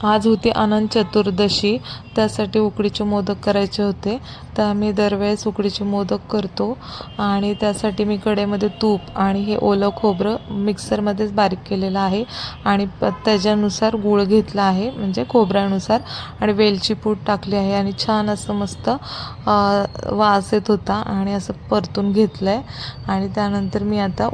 आज होती अनंत चतुर्दशी, त्यासाठी उकडीचे मोदक करायचे होते. तर आम्ही दरवेळेस उकडीचे मोदक करतो आणि त्यासाठी मी कढईमध्ये तूप आणि हे ओलं खोबरं मिक्सरमध्येच बारीक केलेलं आहे आणि त्याच्यानुसार गूळ घेतला आहे, म्हणजे खोबऱ्यानुसार, आणि वेलची पूड टाकली आहे आणि छान असं मस्त वास येत होता आणि असं परतून घेतलं आहे. आणि त्यानंतर मी आता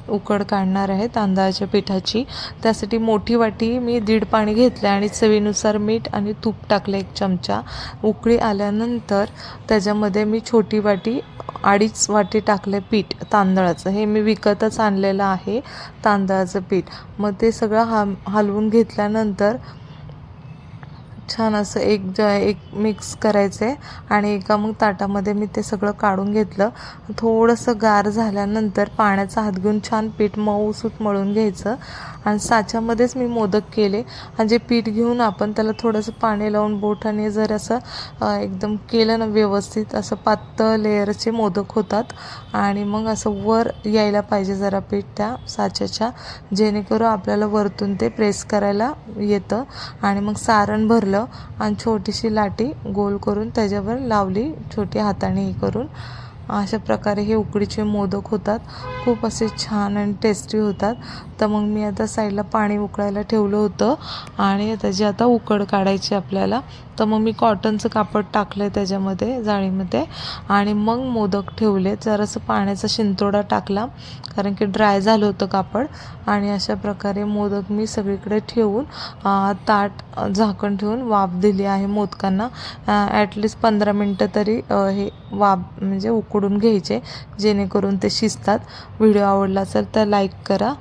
उकड काढणार आहे तांदळाच्या पिठाची. त्यासाठी मोठी वाटी मी 1.5 पाणी घेतलं आणि चवीनुसार मीठ आणि तूप टाकलं 1 चमचा. उकळी आल्यानंतर त्याच्यामध्ये मी छोटी वाटी 2.5 वाटी टाकले पीठ तांदळाचं. हे मी विकतच आणलेलं आहे तांदळाचं पीठ. मग ते सगळं हलवून घेतल्यानंतर छान असं एक मिक्स करायचं आहे आणि एका मग ताटामध्ये मी ते सगळं काढून घेतलं. थोडंसं गार झाल्यानंतर पाण्याचा हात घेऊन छान पीठ मऊसूत मळून घ्यायचं आणि साच्यामध्येच मी मोदक केले. आणि जे पीठ घेऊन आपण त्याला थोडंसं पाणी लावून बोटाने जर असं एकदम केलं ना व्यवस्थित, असं पातळ लेअरचे मोदक होतात. आणि मग असं वर यायला पाहिजे जरा पीठ त्या साच्याच्या, जेणेकरून आपल्याला वरतून ते प्रेस करायला येतं. आणि मग सारण भरलं आणि छोटीशी लाटी गोल करून त्याच्यावर लावली, छोटी हाताने हे करून. अशा प्रकारे हे उकडीचे मोदक होतात. खूप असे छान आणि टेस्टी होतात. तर मग मी आता साईडला पाणी उकळायला ठेवलं होतं आणि त्याची आता उकड काढायची आपल्याला. तर मग मी कॉटनचं कापड टाकलं आहे त्याच्यामध्ये, जाळीमध्ये, आणि मग मोदक ठेवले. जरासं पाण्याचा शिंतोडा टाकला कारण की ड्राय झालं होतं कापड. आणि अशा प्रकारे मोदक मी सगळीकडे ठेवून ताट झाकण ठेवून वाफ दिली आहे मोदकांना. ॲटलिस्ट 15 मिनटं तरी हे वाफ म्हणजे उकडून घ्यायचे, जेणेकरून ते शिजतात. व्हिडिओ आवडला असेल तर लाईक करा.